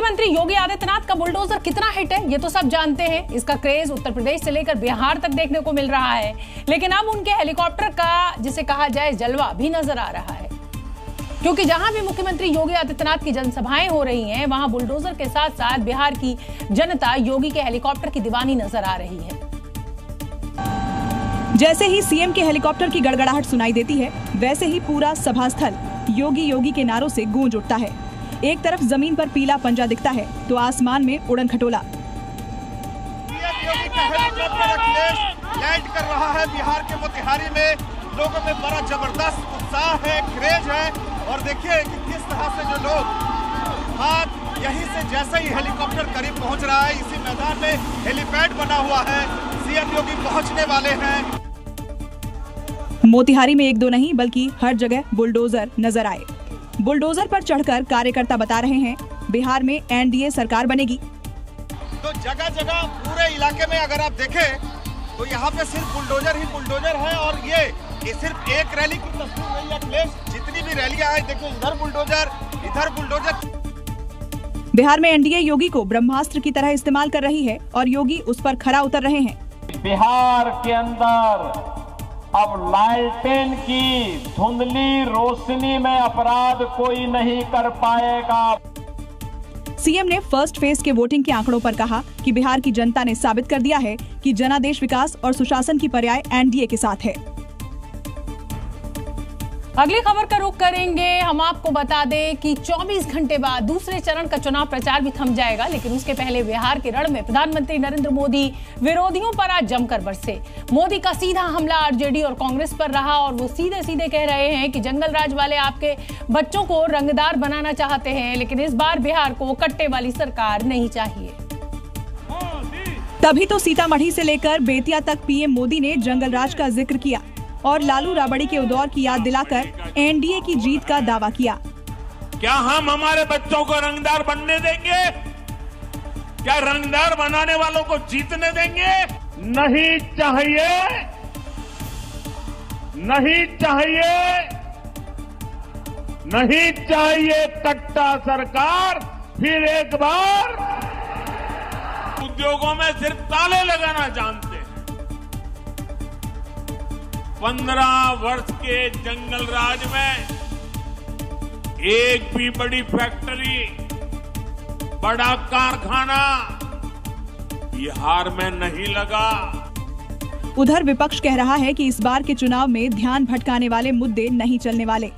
मुख्यमंत्री योगी आदित्यनाथ का बुलडोजर कितना हिट है ये तो सब जानते हैं। इसका क्रेज उत्तर प्रदेश से लेकर बिहार तक देखने को मिल रहा है, लेकिन अब उनके हेलीकॉप्टर का जिसे कहा जाए जलवा भी नजर आ रहा है, क्योंकि जहां भी मुख्यमंत्री योगी आदित्यनाथ की जनसभाएं हो रही हैं, वहां बुलडोजर के साथ साथ बिहार की जनता योगी के हेलीकॉप्टर की दीवानी नजर आ रही है। जैसे ही सीएम के हेलीकॉप्टर की गड़गड़ाहट सुनाई देती है, वैसे ही पूरा सभा स्थल योगी योगी के नारों से गूंज उठता है। एक तरफ जमीन पर पीला पंजा दिखता है तो आसमान में उड़न खटोला। लैंड कर रहा है बिहार के मोतिहारी में। लोगों में बड़ा जबरदस्त उत्साह है, क्रेज है। और देखिए कि किस तरह से जो लोग हाथ यहीं से जैसे ही हेलीकॉप्टर करीब पहुंच रहा है, इसी मैदान में हेलीपैड बना हुआ है, सीएम योगी पहुंचने वाले हैं। मोतिहारी में एक दो नहीं बल्कि हर जगह बुलडोजर नजर आए। बुलडोजर पर चढ़कर कार्यकर्ता बता रहे हैं बिहार में एनडीए सरकार बनेगी। तो जगह जगह पूरे इलाके में अगर आप देखें तो यहाँ पे सिर्फ बुलडोजर ही बुलडोजर है। और ये सिर्फ एक रैली की तस्वीर नहीं है अखिलेश, जितनी भी रैलियां हैं देखो, इधर बुलडोजर इधर बुलडोजर। बिहार में एनडीए योगी को ब्रह्मास्त्र की तरह इस्तेमाल कर रही है और योगी उस पर खरा उतर रहे हैं। बिहार के अंदर अब लालटेन की धुंधली रोशनी में अपराध कोई नहीं कर पाएगा। सीएम ने फर्स्ट फेज के वोटिंग के आंकड़ों पर कहा कि बिहार की जनता ने साबित कर दिया है कि जनादेश विकास और सुशासन की पर्याय एनडीए के साथ है। अगली खबर का रुख करेंगे। हम आपको बता दें कि 24 घंटे बाद दूसरे चरण का चुनाव प्रचार भी थम जाएगा, लेकिन उसके पहले बिहार के रण में प्रधानमंत्री नरेंद्र मोदी विरोधियों पर आज जमकर बरसे। मोदी का सीधा हमला आरजेडी और कांग्रेस पर रहा और वो सीधे सीधे कह रहे हैं कि जंगल राज वाले आपके बच्चों को रंगदार बनाना चाहते हैं, लेकिन इस बार बिहार को कट्टे वाली सरकार नहीं चाहिए। तभी तो सीतामढ़ी से लेकर बेतिया तक पीएम मोदी ने जंगल राज का जिक्र किया और लालू राबड़ी के दौर की याद दिलाकर एनडीए की जीत का दावा किया। क्या हम हमारे बच्चों को रंगदार बनने देंगे? क्या रंगदार बनाने वालों को जीतने देंगे? नहीं चाहिए, नहीं चाहिए, नहीं चाहिए कट्टा सरकार फिर एक बार। उद्योगों में सिर्फ ताले लगाना जानते हैं। 15 वर्ष के जंगल राज में एक भी बड़ी फैक्ट्री, बड़ा कारखाना बिहार में नहीं लगा। उधर विपक्ष कह रहा है कि इस बार के चुनाव में ध्यान भटकाने वाले मुद्दे नहीं चलने वाले।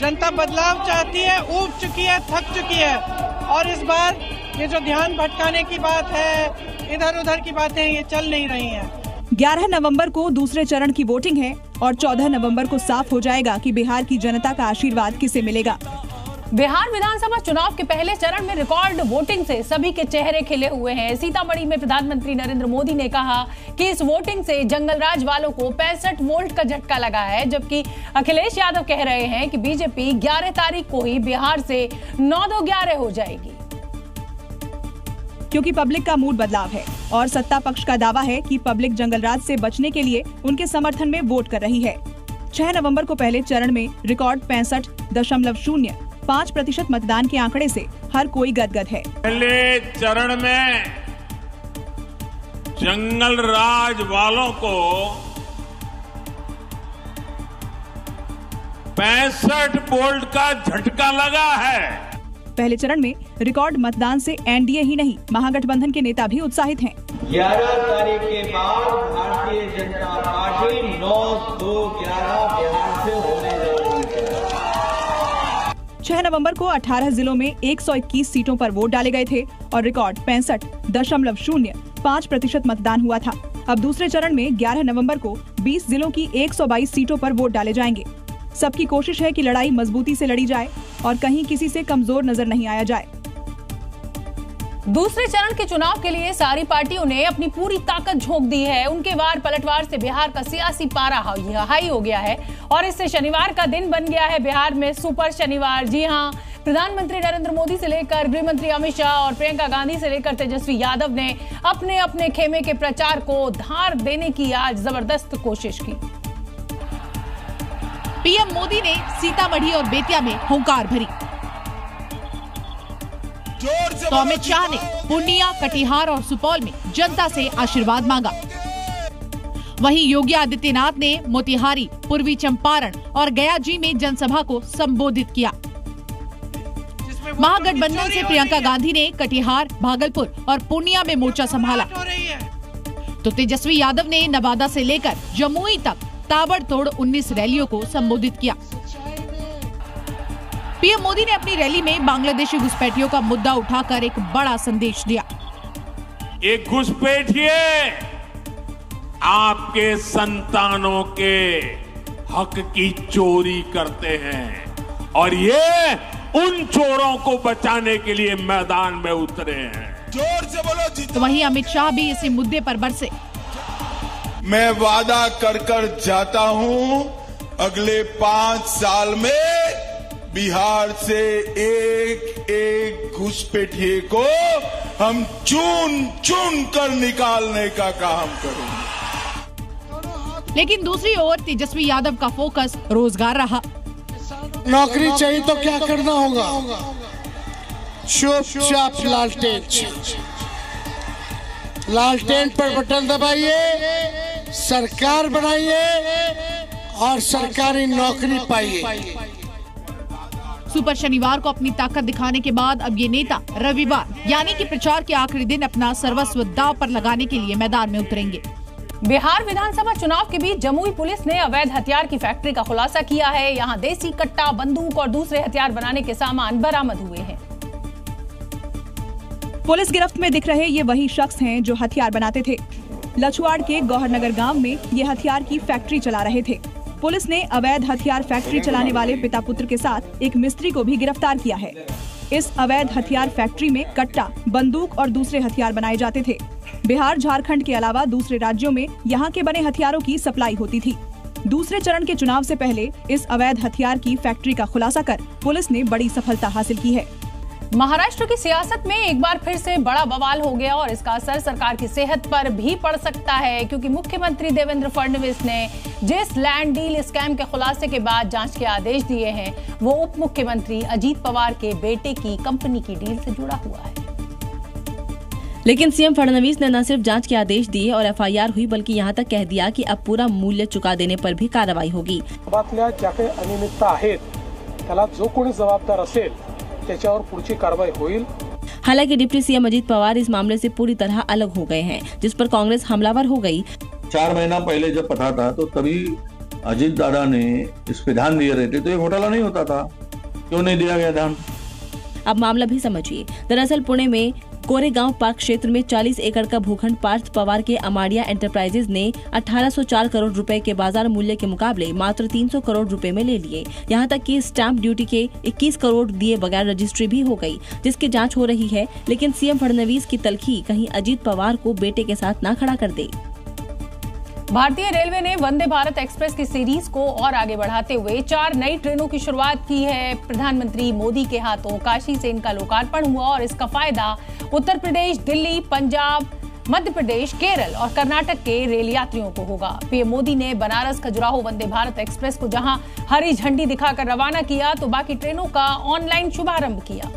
जनता बदलाव चाहती है, ऊब चुकी है, थक चुकी है। और इस बार ये जो ध्यान भटकाने की बात है, इधर उधर की बातें, ये चल नहीं रही हैं। 11 नवंबर को दूसरे चरण की वोटिंग है और 14 नवंबर को साफ हो जाएगा कि बिहार की जनता का आशीर्वाद किसे मिलेगा। बिहार विधानसभा चुनाव के पहले चरण में रिकॉर्ड वोटिंग से सभी के चेहरे खिले हुए हैं। सीतामढ़ी में प्रधानमंत्री नरेंद्र मोदी ने कहा कि इस वोटिंग से जंगल राज वालों को 65 वोल्ट का झटका लगा है, जबकि अखिलेश यादव कह रहे हैं कि बीजेपी 11 तारीख को ही बिहार से 9-2-11 हो जाएगी, क्योंकि पब्लिक का मूड बदलाव है और सत्ता पक्ष का दावा है कि पब्लिक जंगल राज से बचने के लिए उनके समर्थन में वोट कर रही है। 6 नवंबर को पहले चरण में रिकॉर्ड 65.05% मतदान के आंकड़े से हर कोई गदगद है। पहले चरण में जंगल राज वालों को 65 वोल्ट का झटका लगा है। पहले चरण में रिकॉर्ड मतदान से एनडीए ही नहीं, महागठबंधन के नेता भी उत्साहित हैं। 11 तारीख के बाद भारतीय जनता पार्टी 9-2-11 बिहार से होने जा रही है। 6 नवंबर को 18 जिलों में 121 सीटों पर वोट डाले गए थे और रिकॉर्ड 65.05% मतदान हुआ था। अब दूसरे चरण में 11 नवंबर को 20 जिलों की 122 सीटों पर वोट डाले जाएंगे। सबकी कोशिश है कि लड़ाई मजबूती से लड़ी जाए और कहीं किसी से कमजोर नजर नहीं आया जाए। दूसरे चरण के चुनाव के लिए सारी पार्टियों ने अपनी पूरी ताकत झोंक दी है। उनके वार पलटवार से बिहार का सियासी पारा हाई हो गया है और इससे शनिवार का दिन बन गया है बिहार में सुपर शनिवार। जी हां, प्रधानमंत्री नरेंद्र मोदी से लेकर गृह मंत्री अमित शाह और प्रियंका गांधी से लेकर तेजस्वी यादव ने अपने अपने खेमे के प्रचार को धार देने की आज जबरदस्त कोशिश की। पीएम मोदी ने सीतामढ़ी और बेतिया में हुंकार भरी। तो अमित शाह ने पूर्णिया, कटिहार और सुपौल में जनता से आशीर्वाद मांगा। वहीं योगी आदित्यनाथ ने मोतिहारी, पूर्वी चंपारण और गयाजी में जनसभा को संबोधित किया। महागठबंधन से प्रियंका गांधी ने कटिहार, भागलपुर और पूर्णिया में मोर्चा संभाला, तो तेजस्वी यादव ने नवादा से लेकर जमुई तक ताबड़तोड़ 19 रैलियों को संबोधित किया। पीएम मोदी ने अपनी रैली में बांग्लादेशी घुसपैठियों का मुद्दा उठाकर एक बड़ा संदेश दिया। एक घुसपैठिए आपके संतानों के हक की चोरी करते हैं और ये उन चोरों को बचाने के लिए मैदान में उतरे हैं। जोर से बोलो जी। तो वहीं अमित शाह भी इसी मुद्दे पर बरसे। मैं वादा कर कर जाता हूं, अगले 5 साल में बिहार से एक एक घुसपैठिए को हम चुन चुन कर निकालने का काम करेंगे। लेकिन दूसरी ओर तेजस्वी यादव का फोकस रोजगार रहा। नौकरी चाहिए तो क्या करना होगा? चुपचाप लालटेन पर बटन दबाइए, सरकार बनाइए और सरकारी नौकरी पाइए। सुपर शनिवार को अपनी ताकत दिखाने के बाद अब ये नेता रविवार यानी कि प्रचार के आखिरी दिन अपना सर्वस्व दांव पर लगाने के लिए मैदान में उतरेंगे। बिहार विधानसभा चुनाव के बीच जमुई पुलिस ने अवैध हथियार की फैक्ट्री का खुलासा किया है। यहां देसी कट्टा, बंदूक और दूसरे हथियार बनाने के सामान बरामद हुए हैं। पुलिस गिरफ्त में दिख रहे ये वही शख्स हैं जो हथियार बनाते थे। लछुआड़ के गौहरनगर गांव में ये हथियार की फैक्ट्री चला रहे थे। पुलिस ने अवैध हथियार फैक्ट्री चलाने वाले पिता पुत्र के साथ एक मिस्त्री को भी गिरफ्तार किया है। इस अवैध हथियार फैक्ट्री में कट्टा, बंदूक और दूसरे हथियार बनाए जाते थे। बिहार, झारखंड के अलावा दूसरे राज्यों में यहाँ के बने हथियारों की सप्लाई होती थी। दूसरे चरण के चुनाव से पहले इस अवैध हथियार की फैक्ट्री का खुलासा कर पुलिस ने बड़ी सफलता हासिल की है। महाराष्ट्र की सियासत में एक बार फिर से बड़ा बवाल हो गया और इसका असर सरकार की सेहत पर भी पड़ सकता है, क्योंकि मुख्यमंत्री देवेंद्र फडणवीस ने जिस लैंड डील स्कैम के खुलासे के बाद जांच के आदेश दिए हैं वो उप मुख्यमंत्री अजीत पवार के बेटे की कंपनी की डील से जुड़ा हुआ है। लेकिन सीएम फडणवीस ने न सिर्फ जांच के आदेश दिए और एफआईआर हुई, बल्कि यहां तक कह दिया कि अब पूरा मूल्य चुका देने पर भी कार्रवाई होगी। ज्या काही अनियमितता आहेत त्याला जो कोणी जबाबदार असेल त्याच्यावर पुढची कारवाई होईल। हालांकि डिप्टी सीएम अजीत पवार इस मामले से पूरी तरह अलग हो गए हैं, जिस पर कांग्रेस हमलावर हो गई। 4 महीना पहले जब पता था तो तभी अजीत दादा ने इस पे ध्यान दिए रहते तो ये घोटाला नहीं होता था। क्यों नहीं दिया गया ध्यान? अब मामला भी समझिए। दरअसल पुणे में कोरेगांव पार्क क्षेत्र में 40 एकड़ का भूखंड पार्थ पवार के अमाड़िया एंटरप्राइजेज ने 1804 करोड़ रुपए के बाजार मूल्य के मुकाबले मात्र 300 करोड़ रुपए में ले लिए। यहां तक कि स्टैंप ड्यूटी के 21 करोड़ दिए बगैर रजिस्ट्री भी हो गई, जिसकी जांच हो रही है। लेकिन सीएम फडणवीस की तल्खी कहीं अजीत पवार को बेटे के साथ ना खड़ा कर दे। भारतीय रेलवे ने वंदे भारत एक्सप्रेस की सीरीज को और आगे बढ़ाते हुए 4 नई ट्रेनों की शुरुआत की है। प्रधानमंत्री मोदी के हाथों काशी से इनका लोकार्पण हुआ और इसका फायदा उत्तर प्रदेश, दिल्ली, पंजाब, मध्य प्रदेश, केरल और कर्नाटक के रेल यात्रियों को होगा। पीएम मोदी ने बनारस खजुराहो वंदे भारत एक्सप्रेस को जहां हरी झंडी दिखाकर रवाना किया तो बाकी ट्रेनों का ऑनलाइन शुभारंभ किया।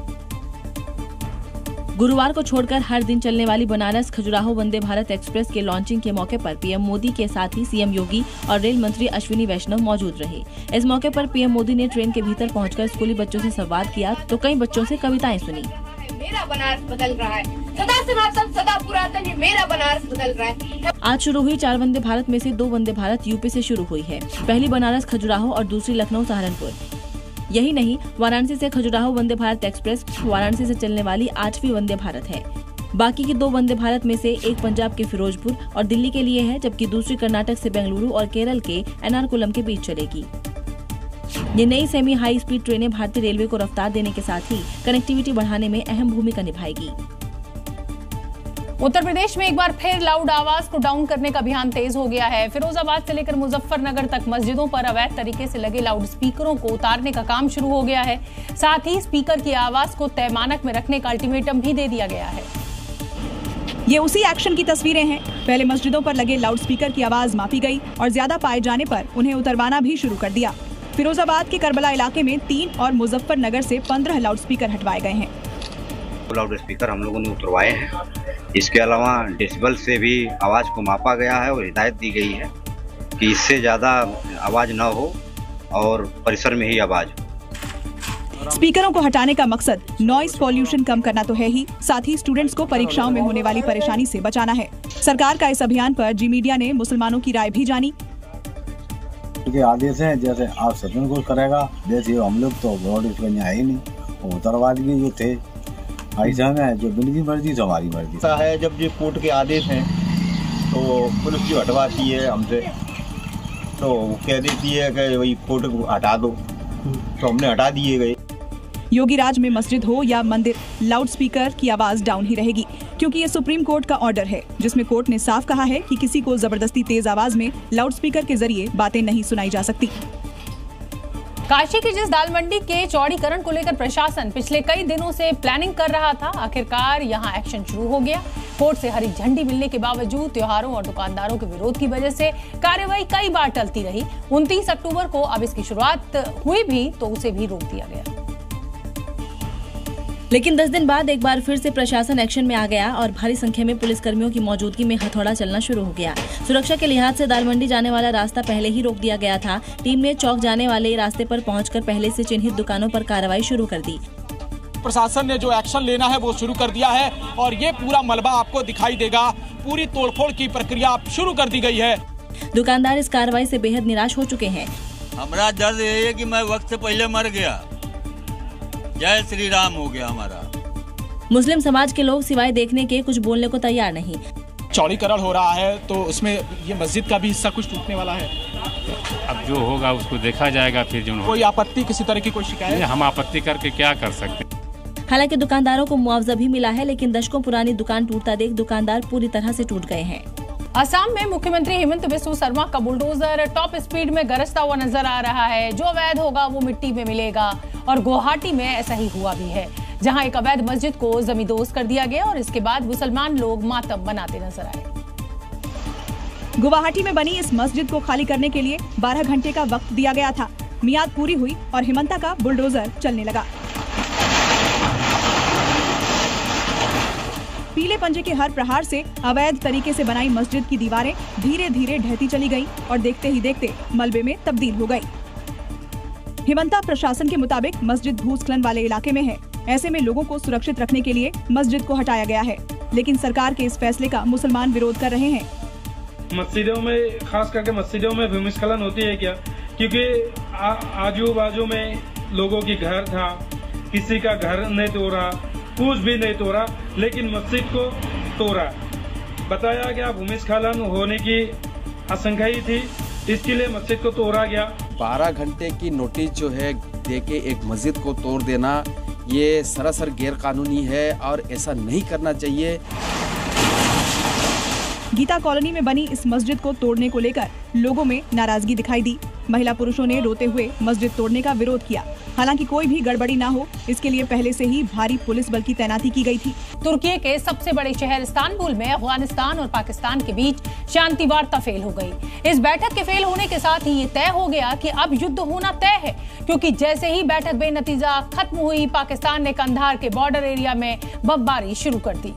गुरुवार को छोड़कर हर दिन चलने वाली बनारस खजुराहो वंदे भारत एक्सप्रेस के लॉन्चिंग के मौके पर पीएम मोदी के साथ ही सीएम योगी और रेल मंत्री अश्विनी वैष्णव मौजूद रहे। इस मौके पर पीएम मोदी ने ट्रेन के भीतर पहुंचकर स्कूली बच्चों से संवाद किया तो कई बच्चों से कविताएं सुनी। मेरा बनारस बदल रहा है, सदा सनातन सदा पुरातन, ये मेरा बनारस बदल रहा है। आज शुरू हुई 4 वंदे भारत में से 2 वंदे भारत यूपी से शुरू हुई है। पहली बनारस खजुराहो और दूसरी लखनऊ सहारनपुर। यही नहीं, वाराणसी से खजुराहो वंदे भारत एक्सप्रेस वाराणसी से चलने वाली 8वीं वंदे भारत है। बाकी की 2 वंदे भारत में से एक पंजाब के फिरोजपुर और दिल्ली के लिए है, जबकि दूसरी कर्नाटक से बेंगलुरु और केरल के एर्नाकुलम के बीच चलेगी। ये नई सेमी हाई स्पीड ट्रेनें भारतीय रेलवे को रफ्तार देने के साथ ही कनेक्टिविटी बढ़ाने में अहम भूमिका निभाएगी। उत्तर प्रदेश में एक बार फिर लाउड आवाज को डाउन करने का अभियान तेज हो गया है। फिरोजाबाद से लेकर मुजफ्फरनगर तक मस्जिदों पर अवैध तरीके से लगे लाउड स्पीकरों को उतारने का काम शुरू हो गया है। साथ ही स्पीकर की आवाज को तय मानक में रखने का अल्टीमेटम भी दे दिया गया है। ये उसी एक्शन की तस्वीरें हैं। पहले मस्जिदों पर लगे लाउड स्पीकर की आवाज मापी गई और ज्यादा पाए जाने पर उन्हें उतरवाना भी शुरू कर दिया। फिरोजाबाद के करबला इलाके में 3 और मुजफ्फरनगर से 15 लाउड स्पीकर हटवाए गए हैं। लाउड स्पीकर हम लोगों ने उतरवाए हैं। इसके अलावा डेसिबल से भी आवाज़ को मापा गया है और हिदायत दी गई है कि इससे ज़्यादा आवाज़ न हो और परिसर में ही आवाज़ हो। स्पीकरों को हटाने का मकसद नॉइज पॉल्यूशन कम करना तो है ही, साथ ही स्टूडेंट्स को परीक्षाओं में होने वाली परेशानी से बचाना है। सरकार का इस अभियान पर जी मीडिया ने मुसलमानों की राय भी जानी। के आदेश हैं, जैसे आप सदन को करेगा, जैसे हम लोग तो रोड इसमें आए नहीं, उत्तरवादी जो थे ऐसा में जो बिल की मर्जी तो हमारी मर्जी ऐसा है। जब ये कोर्ट के आदेश हैं तो पुलिस जो हटवाती है हमसे, तो कह देती है कि वही कोर्ट को हटा दो, तो हमने हटा दिए गए। योगी राज में मस्जिद हो या मंदिर, लाउड स्पीकर की आवाज डाउन ही रहेगी, क्योंकि ये सुप्रीम कोर्ट का ऑर्डर है, जिसमें कोर्ट ने साफ कहा है कि किसी को जबरदस्ती तेज आवाज में लाउड स्पीकर के जरिए बातें नहीं सुनाई जा सकती। काशी की जिस दाल मंडी के चौड़ीकरण को लेकर प्रशासन पिछले कई दिनों से प्लानिंग कर रहा था, आखिरकार यहां एक्शन शुरू हो गया। कोर्ट से हरी झंडी मिलने के बावजूद त्योहारों और दुकानदारों के विरोध की वजह से कार्रवाई कई बार टलती रही। 29 अक्टूबर को अब इसकी शुरुआत हुई भी तो उसे भी रोक दिया गया। लेकिन 10 दिन बाद एक बार फिर से प्रशासन एक्शन में आ गया और भारी संख्या में पुलिसकर्मियों की मौजूदगी में हथौड़ा चलना शुरू हो गया। सुरक्षा के लिहाज से दाल मंडी जाने वाला रास्ता पहले ही रोक दिया गया था। टीम ने चौक जाने वाले रास्ते पर पहुंचकर पहले से चिन्हित दुकानों पर कार्रवाई शुरू कर दी। प्रशासन ने जो एक्शन लेना है वो शुरू कर दिया है और ये पूरा मलबा आपको दिखाई देगा। पूरी तोड़फोड़ की प्रक्रिया शुरू कर दी गई है। दुकानदार इस कार्रवाई से बेहद निराश हो चुके हैं। हमारा दर्द ये है कि मैं वक्त से पहले मर गया, जय श्री राम हो गया हमारा। मुस्लिम समाज के लोग सिवाय देखने के कुछ बोलने को तैयार नहीं। चौड़ीकरण हो रहा है तो उसमें ये मस्जिद का भी हिस्सा कुछ टूटने वाला है। अब जो होगा उसको देखा जाएगा। फिर जो कोई आपत्ति, किसी तरह की कोई शिकायत? हम आपत्ति करके क्या कर सकते। हालांकि दुकानदारों को मुआवजा भी मिला है, लेकिन दशकों पुरानी दुकान टूटता देख दुकानदार पूरी तरह से टूट गए हैं। असम में मुख्यमंत्री हेमंत बिस्वा शर्मा का बुलडोजर टॉप स्पीड में गरजता हुआ नजर आ रहा है। जो अवैध होगा वो मिट्टी में मिलेगा और गुवाहाटी में ऐसा ही हुआ भी है, जहां एक अवैध मस्जिद को जमींदोज कर दिया गया और इसके बाद मुसलमान लोग मातम मनाते नजर आए। गुवाहाटी में बनी इस मस्जिद को खाली करने के लिए 12 घंटे का वक्त दिया गया था। मियाद पूरी हुई और हेमंता का बुलडोजर चलने लगा। पीले पंजे के हर प्रहार से अवैध तरीके से बनाई मस्जिद की दीवारें धीरे धीरे ढहती चली गईं और देखते ही देखते मलबे में तब्दील हो गई। हेमंता प्रशासन के मुताबिक मस्जिद भूस्खलन वाले इलाके में है। ऐसे में लोगों को सुरक्षित रखने के लिए मस्जिद को हटाया गया है, लेकिन सरकार के इस फैसले का मुसलमान विरोध कर रहे हैं। मस्जिदों में, खास करके मस्जिदों में भूमिस्खलन होती है क्या? क्योंकि आजू बाजू में लोगों की घर था, किसी का घर नहीं तोड़ा, कुछ भी नहीं तोड़ा, लेकिन मस्जिद को तोड़ा। बताया गया भूमिस्खलन होने की आशंका ही थी, इसके लिए मस्जिद को तोड़ा गया। 12 घंटे की नोटिस जो है देके एक मस्जिद को तोड़ देना, ये सरासर गैर कानूनी है और ऐसा नहीं करना चाहिए। गीता कॉलोनी में बनी इस मस्जिद को तोड़ने को लेकर लोगों में नाराजगी दिखाई दी। महिला पुरुषों ने रोते हुए मस्जिद तोड़ने का विरोध किया। हालांकि कोई भी गड़बड़ी ना हो, इसके लिए पहले से ही भारी पुलिस बल की तैनाती की गई थी। तुर्की के सबसे बड़े शहर इस्तांबुल में अफगानिस्तान और पाकिस्तान के बीच शांति वार्ता फेल हो गई। इस बैठक के फेल होने के साथ ही ये तय हो गया कि अब युद्ध होना तय है, क्योंकि जैसे ही बैठक बेनतीजा खत्म हुई, पाकिस्तान ने कंधार के बॉर्डर एरिया में बमबारी शुरू कर दी।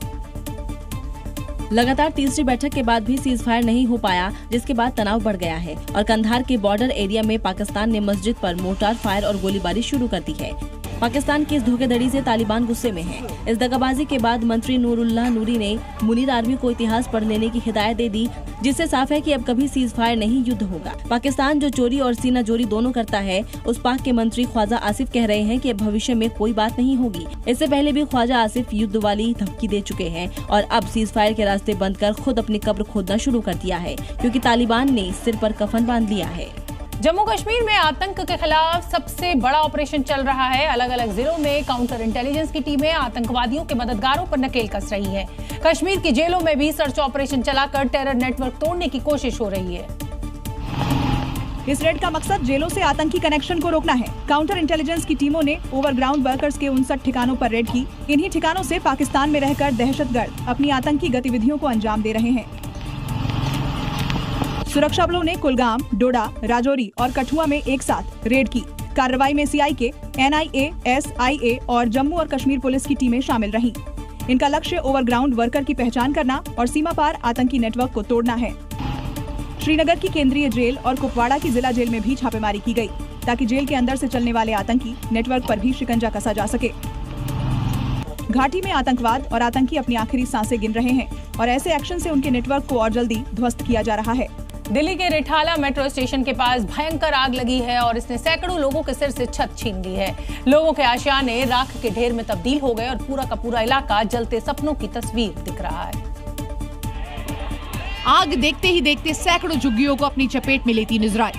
लगातार तीसरी बैठक के बाद भी सीज फायर नहीं हो पाया, जिसके बाद तनाव बढ़ गया है और कंधार के बॉर्डर एरिया में पाकिस्तान ने मस्जिद पर मोर्टार फायर और गोलीबारी शुरू कर दी है। पाकिस्तान की इस धोखेधड़ी से तालिबान गुस्से में है। इस दगाबाजी के बाद मंत्री नूरुल्लाह नूरी ने मुनीर आर्मी को इतिहास पढ़ लेने की हिदायत दे दी, जिससे साफ है कि अब कभी सीज फायर नहीं, युद्ध होगा। पाकिस्तान जो चोरी और सीना जोरी दोनों करता है, उस पाक के मंत्री ख्वाजा आसिफ कह रहे हैं कि भविष्य में कोई बात नहीं होगी। इससे पहले भी ख्वाजा आसिफ युद्ध वाली धमकी दे चुके हैं और अब सीज फायर के रास्ते बंद कर खुद अपनी कब्र खोदना शुरू कर दिया है, क्योंकि तालिबान ने सिर पर कफन बांध लिया है। जम्मू कश्मीर में आतंक के खिलाफ सबसे बड़ा ऑपरेशन चल रहा है। अलग अलग जिलों में काउंटर इंटेलिजेंस की टीमें आतंकवादियों के मददगारों पर नकेल कस रही है। कश्मीर की जेलों में भी सर्च ऑपरेशन चलाकर टेरर नेटवर्क तोड़ने की कोशिश हो रही है। इस रेड का मकसद जेलों से आतंकी कनेक्शन को रोकना है। काउंटर इंटेलिजेंस की टीमों ने ओवरग्राउंड वर्कर्स के 59 ठिकानों पर रेड की। इन्हीं ठिकानों से पाकिस्तान में रहकर दहशतगर्द अपनी आतंकी गतिविधियों को अंजाम दे रहे हैं। सुरक्षा बलों ने कुलगाम, डोडा, राजौरी और कठुआ में एक साथ रेड की। कार्रवाई में CIK, NIA, SIA और जम्मू और कश्मीर पुलिस की टीमें शामिल रहीं। इनका लक्ष्य ओवरग्राउंड वर्कर की पहचान करना और सीमा पार आतंकी नेटवर्क को तोड़ना है। श्रीनगर की केंद्रीय जेल और कुपवाड़ा की जिला जेल में भी छापेमारी की गई, ताकि जेल के अंदर से चलने वाले आतंकी नेटवर्क पर भी शिकंजा कसा जा सके। घाटी में आतंकवाद और आतंकी अपनी आखिरी सांसें गिन रहे हैं और ऐसे एक्शन से उनके नेटवर्क को और जल्दी ध्वस्त किया जा रहा है। दिल्ली के रिठाला मेट्रो स्टेशन के पास भयंकर आग लगी है और इसने सैकड़ों लोगों के सिर से छत छीन ली है। लोगों के आशियाने राख के ढेर में तब्दील हो गए और पूरा का पूरा इलाका जलते सपनों की तस्वीर दिख रहा है। आग देखते ही देखते सैकड़ों झुग्गियों को अपनी चपेट में लेती नजर आई।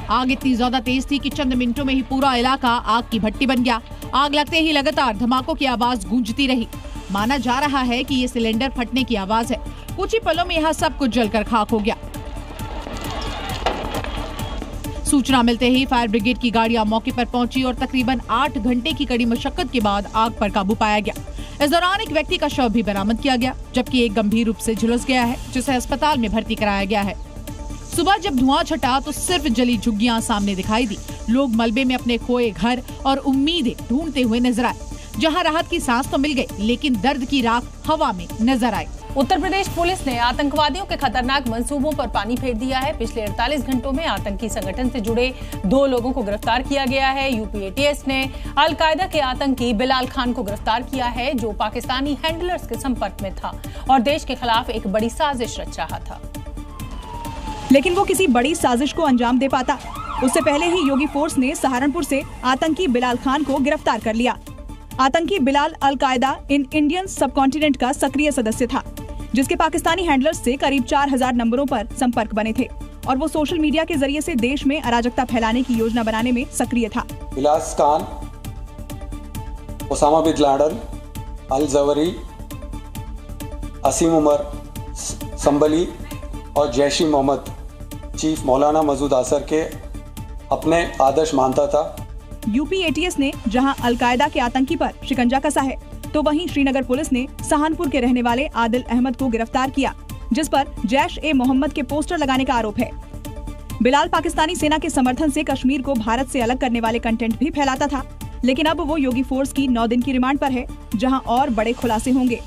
आग इतनी ज्यादा तेज थी कि चंद मिनटों में ही पूरा इलाका आग की भट्टी बन गया। आग लगते ही लगातार धमाकों की आवाज गूंजती रही। माना जा रहा है कि ये सिलेंडर फटने की आवाज है। कुछ ही पलों में यहाँ सब कुछ जलकर खाक हो गया। सूचना मिलते ही फायर ब्रिगेड की गाड़ियां मौके पर पहुंची और तकरीबन 8 घंटे की कड़ी मशक्कत के बाद आग पर काबू पाया गया। इस दौरान एक व्यक्ति का शव भी बरामद किया गया, जबकि एक गंभीर रूप से झुलस गया है, जिसे अस्पताल में भर्ती कराया गया है। सुबह जब धुआं छटा तो सिर्फ जली झुग्गियां सामने दिखाई दी। लोग मलबे में अपने खोए घर और उम्मीदें ढूंढते हुए नजर आए। जहां राहत की सांस तो मिल गई, लेकिन दर्द की राख हवा में नजर आई। उत्तर प्रदेश पुलिस ने आतंकवादियों के खतरनाक मंसूबों पर पानी फेर दिया है। पिछले 48 घंटों में आतंकी संगठन से जुड़े 2 लोगों को गिरफ्तार किया गया है। यूपी ATS ने अलकायदा के आतंकी बिलाल खान को गिरफ्तार किया है, जो पाकिस्तानी हैंडलर्स के संपर्क में था और देश के खिलाफ एक बड़ी साजिश रच रहा था। लेकिन वो किसी बड़ी साजिश को अंजाम दे पाता, उससे पहले ही योगी फोर्स ने सहारनपुर से आतंकी बिलाल खान को गिरफ्तार कर लिया। आतंकी Bilal al Qaeda in Indian subcontinent का सक्रिय सदस्य था, जिसके पाकिस्तानी हैंडलर्स से करीब 4000 नंबरों पर संपर्क बने थे और वो सोशल मीडिया के जरिए से देश में अराजकता फैलाने की योजना बनाने में सक्रिय था। Bilal Khan, Osama bin Laden, Al Jawari, Asim Umar Sambali और जैश ई मोहम्मद चीफ मौलाना मसूद आसर के अपने आदर्श मानता था। यूपी ATS ने जहां अलकायदा के आतंकी पर शिकंजा कसा है, तो वहीं श्रीनगर पुलिस ने सहारनपुर के रहने वाले आदिल अहमद को गिरफ्तार किया, जिस पर जैश ए मोहम्मद के पोस्टर लगाने का आरोप है। बिलाल पाकिस्तानी सेना के समर्थन से कश्मीर को भारत से अलग करने वाले कंटेंट भी फैलाता था, लेकिन अब वो योगी फोर्स की 9 दिन की रिमांड पर है, जहां और बड़े खुलासे होंगे।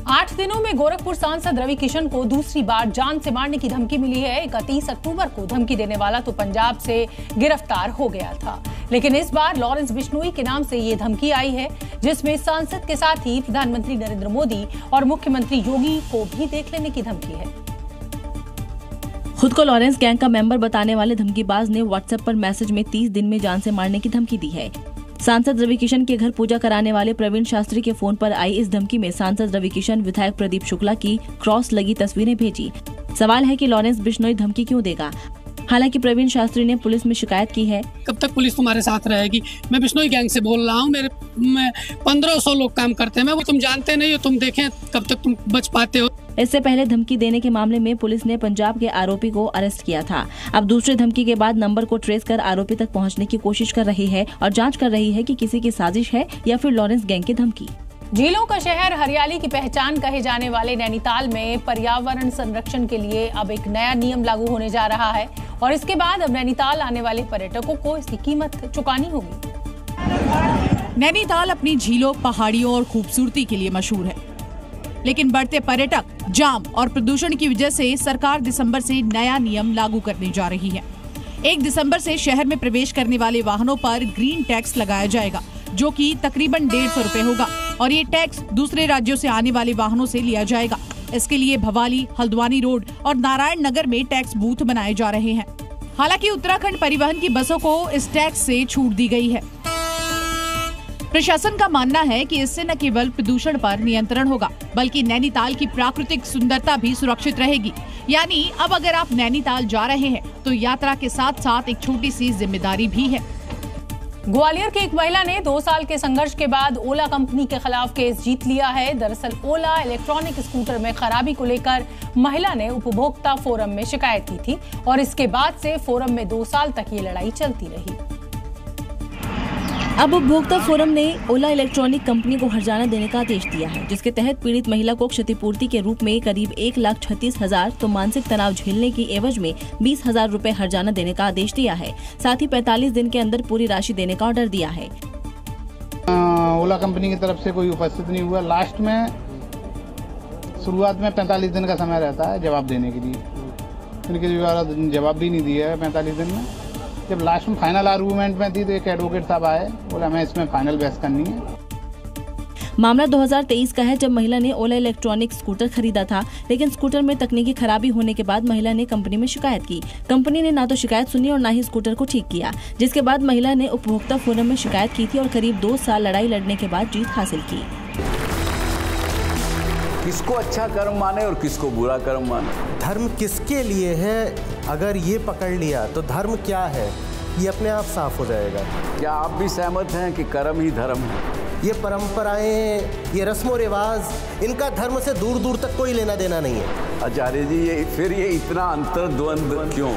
8 दिनों में गोरखपुर सांसद रवि किशन को दूसरी बार जान से मारने की धमकी मिली है। 31 अक्टूबर को धमकी देने वाला तो पंजाब से गिरफ्तार हो गया था, लेकिन इस बार लॉरेंस बिश्नोई के नाम से ये धमकी आई है, जिसमें सांसद के साथ ही प्रधानमंत्री नरेंद्र मोदी और मुख्यमंत्री योगी को भी देख लेने की धमकी है। खुद को लॉरेंस गैंग का मेंबर बताने वाले धमकीबाज ने व्हाट्सएप पर मैसेज में 30 दिन में जान से मारने की धमकी दी है। सांसद रवि किशन के घर पूजा कराने वाले प्रवीण शास्त्री के फोन पर आई इस धमकी में सांसद रवि किशन विधायक प्रदीप शुक्ला की क्रॉस लगी तस्वीरें भेजी। सवाल है कि लॉरेंस बिश्नोई धमकी क्यों देगा। हालांकि प्रवीण शास्त्री ने पुलिस में शिकायत की है। कब तक पुलिस तुम्हारे साथ रहेगी? मैं बिश्नोई गैंग से बोल रहा हूँ, मेरे 1500 लोग काम करते हैं, मैं वो तुम जानते नहीं हो, तुम देखें कब तक तुम बच पाते हो। इससे पहले धमकी देने के मामले में पुलिस ने पंजाब के आरोपी को अरेस्ट किया था। अब दूसरे धमकी के बाद नंबर को ट्रेस कर आरोपी तक पहुंचने की कोशिश कर रही है और जांच कर रही है कि किसी की साजिश है या फिर लॉरेंस गैंग की धमकी। झीलों का शहर, हरियाली की पहचान कहे जाने वाले नैनीताल में पर्यावरण संरक्षण के लिए अब एक नया नियम लागू होने जा रहा है और इसके बाद अब नैनीताल आने वाले पर्यटकों को इसकी कीमत चुकानी होगी। नैनीताल अपनी झीलों, पहाड़ियों और खूबसूरती के लिए मशहूर है, लेकिन बढ़ते पर्यटक, जाम और प्रदूषण की वजह से सरकार दिसंबर से नया नियम लागू करने जा रही है। 1 दिसंबर से शहर में प्रवेश करने वाले वाहनों पर ग्रीन टैक्स लगाया जाएगा, जो कि तकरीबन 150 रुपए होगा और ये टैक्स दूसरे राज्यों से आने वाले वाहनों से लिया जाएगा। इसके लिए भवाली, हल्द्वानी रोड और नारायण नगर में टैक्स बूथ बनाए जा रहे हैं। हालांकि उत्तराखंड परिवहन की बसों को इस टैक्स से छूट दी गई है। प्रशासन का मानना है कि इससे न केवल प्रदूषण पर नियंत्रण होगा, बल्कि नैनीताल की प्राकृतिक सुंदरता भी सुरक्षित रहेगी। यानी अब अगर आप नैनीताल जा रहे हैं तो यात्रा के साथ साथ एक छोटी सी जिम्मेदारी भी है। ग्वालियर की एक महिला ने 2 साल के संघर्ष के बाद ओला कंपनी के खिलाफ केस जीत लिया है। दरअसल ओला इलेक्ट्रॉनिक स्कूटर में खराबी को लेकर महिला ने उपभोक्ता फोरम में शिकायत की थी और इसके बाद से फोरम में 2 साल तक ये लड़ाई चलती रही। अब उपभोक्ता फोरम ने ओला इलेक्ट्रॉनिक कंपनी को हर्जाना देने का आदेश दिया है, जिसके तहत पीड़ित महिला को क्षतिपूर्ति के रूप में करीब 1,36,000 तो मानसिक तनाव झेलने की एवज में 20,000 रुपए हर्जाना देने का आदेश दिया है। साथ ही 45 दिन के अंदर पूरी राशि देने का ऑर्डर दिया है। ओला कंपनी की तरफ से कोई उपस्थित नहीं हुआ। लास्ट में शुरुआत में 45 दिन का समय रहता है जवाब देने के लिए, उनके द्वारा जवाब भी नहीं दिया है 45 दिन में। जब लास्ट में फाइनल आर्गूमेंट में थी तो एक एडवोकेट साहब आए, बोला हमें इसमें फाइनल बहस करनी है। मामला 2023 का है, जब महिला ने ओला इलेक्ट्रॉनिक स्कूटर खरीदा था, लेकिन स्कूटर में तकनीकी खराबी होने के बाद महिला ने कंपनी में शिकायत की। कंपनी ने ना तो शिकायत सुनी और ना ही स्कूटर को ठीक किया, जिसके बाद महिला ने उपभोक्ता फोरम में शिकायत की थी और करीब 2 साल लड़ाई लड़ने के बाद जीत हासिल की। किसको अच्छा कर्म माने और किसको बुरा कर्म माने। धर्म किसके लिए है, अगर ये पकड़ लिया तो धर्म क्या है ये अपने आप साफ हो जाएगा। क्या आप भी सहमत हैं कि कर्म ही धर्म है? ये परंपराएं, ये रस्मों रिवाज, इनका धर्म से दूर दूर तक कोई लेना देना नहीं है। आचार्य जी, ये इतना अंतर्द्वंद क्यों?